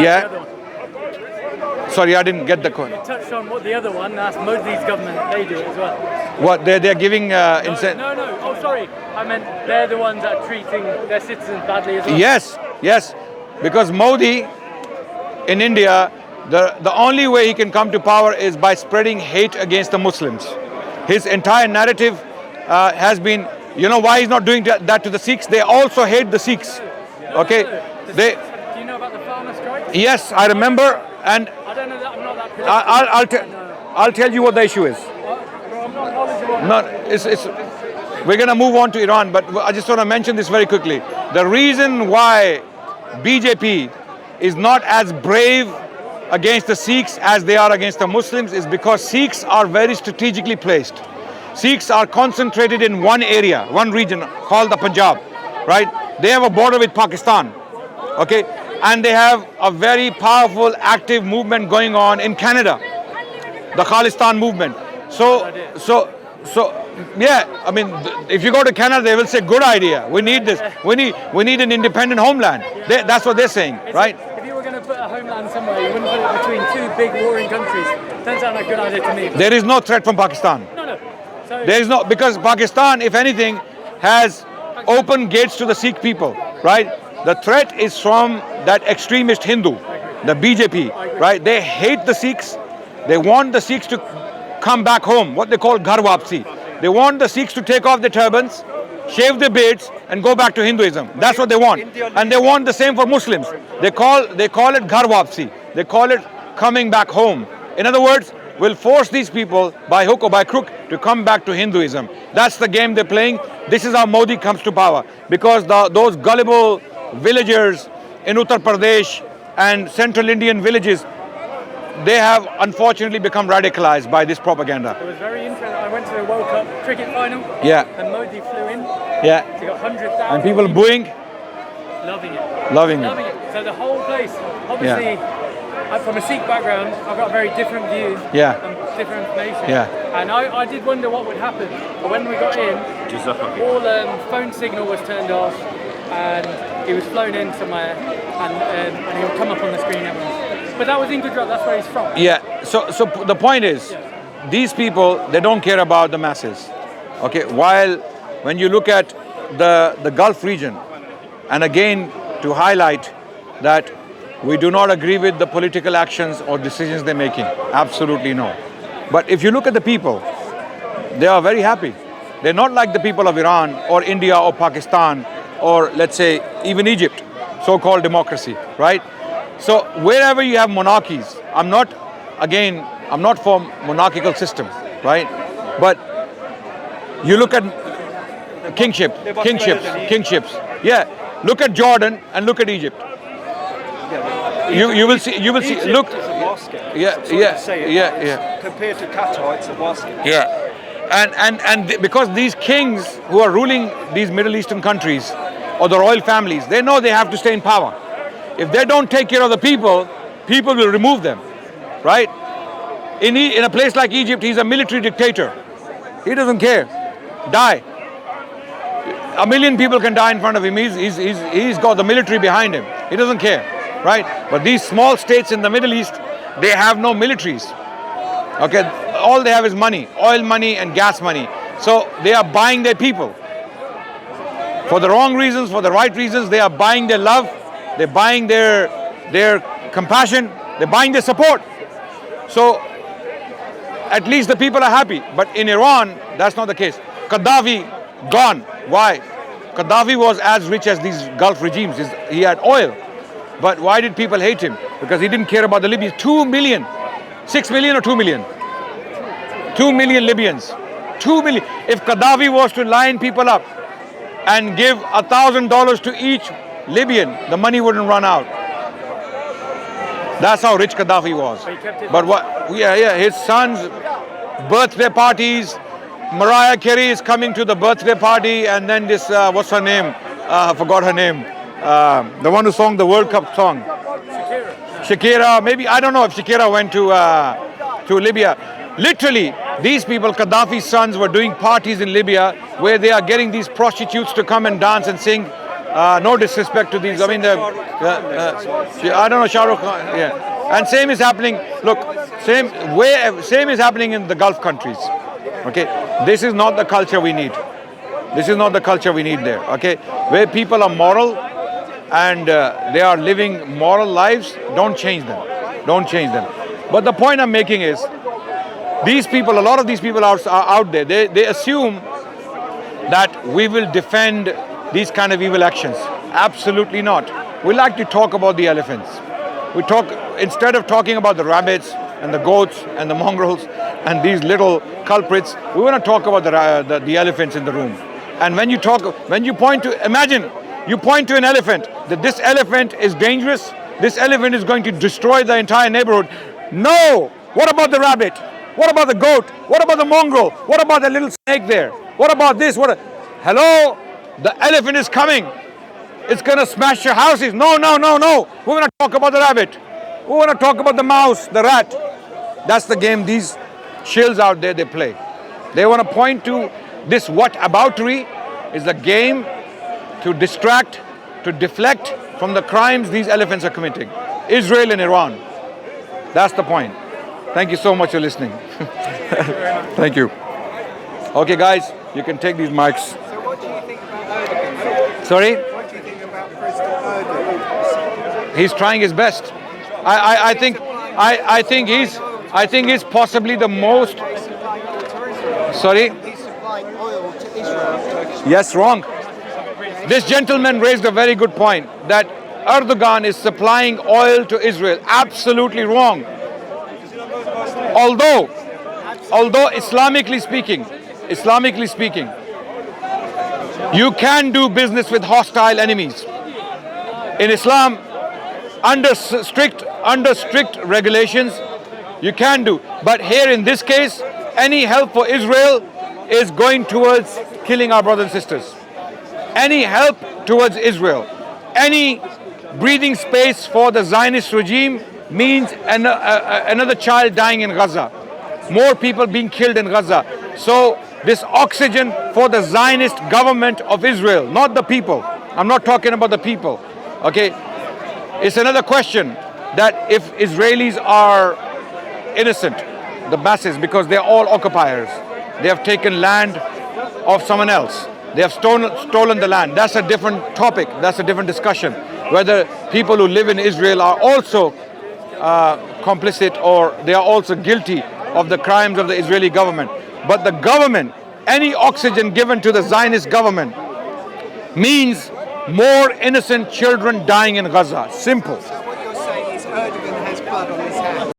Yeah. Sorry, I didn't get the question. You touched on what the other one, that's Modi's government, they do it as well. What, they're giving incentive? No. Oh, sorry. I meant they're the ones that are treating their citizens badly as well. Yes. Because Modi in India, the only way he can come to power is by spreading hate against the Muslims. His entire narrative has been, you know why he's not doing that to the Sikhs? They also hate the Sikhs. Okay? Do you know about the farmer strike? Yes, I remember, and I don't know that, I'm not that political. I'll tell you what the issue is. I'm not knowledgeable. No, we're going to move on to Iran, but I just want to mention this very quickly. The reason why BJP is not as brave against the Sikhs as they are against the Muslims is because Sikhs are very strategically placed. Sikhs are concentrated in one area, one region called the Punjab, right? They have a border with Pakistan, okay? And they have a very powerful, active movement going on in Canada, the Khalistan movement. So yeah, I mean, if you go to Canada, they will say, good idea. We need this. We need an independent homeland. That's what they're saying, right? If you were going to put a homeland somewhere, you wouldn't put it between two big warring countries. Doesn't sound like a good idea to me. There is no threat from Pakistan. No. So There is no, because Pakistan, if anything, has open gates to the Sikh people, right? The threat is from that extremist Hindu, the BJP, right? They hate the Sikhs. They want the Sikhs to come back home, what they call Ghar Wapsi. They want the Sikhs to take off their turbans, shave their beards, and go back to Hinduism. That's what they want. And they want the same for Muslims. They call it Ghar Wapsi. They call it coming back home. In other words, we'll force these people by hook or by crook to come back to Hinduism. That's the game they're playing. This is how Modi comes to power. Because those gullible villagers in Uttar Pradesh and central Indian villages, they have unfortunately become radicalized by this propaganda. it was very interesting. I went to the World Cup cricket final. Yeah. And Modi flew in. Yeah. He got 100,000. And people booing. Loving it. Loving it. So the whole place, obviously, from a Sikh background, I've got a very different view and different information. Yeah. And I did wonder what would happen. But when we got in, all phone signal was turned off, and he was flown in somewhere, and he would come up on the screen. But that was in Gujarat. That's where he's from. Yeah. So the point is, these people, they don't care about the masses. Okay. While when you look at the Gulf region, and again to highlight that we do not agree with the political actions or decisions they're making. Absolutely no. But if you look at the people, they are very happy. They're not like the people of Iran or India or Pakistan or let's say even Egypt, so-called democracy, right? So wherever you have monarchies, I'm not for monarchical systems, right? But you look at kingships. Yeah, look at Jordan and look at Egypt. You will see. Egypt Look. is a mosque. Yeah. Compared to Qatar, it's a mosque. Yeah, and because these kings who are ruling these Middle Eastern countries or the royal families, they know they have to stay in power. If they don't take care of the people, people will remove them, right? In a place like Egypt, he's a military dictator. He doesn't care. Die. 1 million people can die in front of him. He's got the military behind him. He doesn't care, right? But these small states in the Middle East, they have no militaries. Okay, all they have is money, oil money and gas money. So they are buying their people. For the wrong reasons, for the right reasons, they are buying their love, they're buying their compassion, they're buying their support. So at least the people are happy. But in Iran, that's not the case. Gaddafi, gone. Why? Gaddafi was as rich as these Gulf regimes. He had oil. But why did people hate him? Because he didn't care about the Libyans. 2 million. 6 million or 2 million? 2 million Libyans. 2 million. If Gaddafi was to line people up and give $1,000 to each Libyan, the money wouldn't run out. That's how rich Gaddafi was. But what? Yeah. His son's birthday parties. Mariah Carey is coming to the birthday party, and then this, what's her name? I forgot her name. The one who sang the World Cup song. Shakira. Maybe, I don't know if Shakira went to Libya. Literally, these people, Gaddafi's sons, were doing parties in Libya where they are getting these prostitutes to come and dance and sing No disrespect to these. I mean, I don't know, Shah Rukh Khan, yeah. And same is happening. Look, same is happening in the Gulf countries. Okay, this is not the culture we need. This is not the culture we need there. Okay, where people are moral and they are living moral lives. Don't change them. Don't change them. But the point I'm making is, these people, a lot of these people are out there. They assume that we will defend these kind of evil actions. Absolutely not. We like to talk about the elephants. Instead of talking about the rabbits and the goats and the mongrels and these little culprits, we want to talk about the elephants in the room. And when you point to an elephant, that this elephant is dangerous, this elephant is going to destroy the entire neighborhood. No! What about the rabbit? What about the goat? What about the mongrel? What about the little snake there? What about this? Hello? The elephant is coming. It's going to smash your houses. No. We're going to talk about the rabbit. We want to talk about the mouse, the rat. That's the game these shills out there, they play. They want to point to this whataboutery is the game to distract, to deflect from the crimes these elephants are committing. Israel and Iran. That's the point. Thank you so much for listening. Thank you. Okay, guys, you can take these mics. So what do you think about Erdogan? Sorry? What do you think about President Erdogan? He's trying his best. I think he's possibly the most. Sorry? He's supplying oil to Israel. Yes, wrong. This gentleman raised a very good point that Erdogan is supplying oil to Israel. Absolutely wrong. Although Islamically speaking, you can do business with hostile enemies. In Islam, under strict regulations, you can do. But here in this case, any help for Israel is going towards killing our brothers and sisters. Any help towards Israel, any breathing space for the Zionist regime means another child dying in Gaza, more people being killed in Gaza. So this oxygen for the Zionist government of Israel, not the people. I'm not talking about the people. Okay, it's another question that if Israelis are innocent, the masses, because they're all occupiers, they have taken land of someone else. They have stolen the land. That's a different topic. That's a different discussion. Whether people who live in Israel are also complicit or they are also guilty of the crimes of the Israeli government. But the government, any oxygen given to the Zionist government means more innocent children dying in Gaza. Simple. So what you're saying is Erdogan has blood on his hands.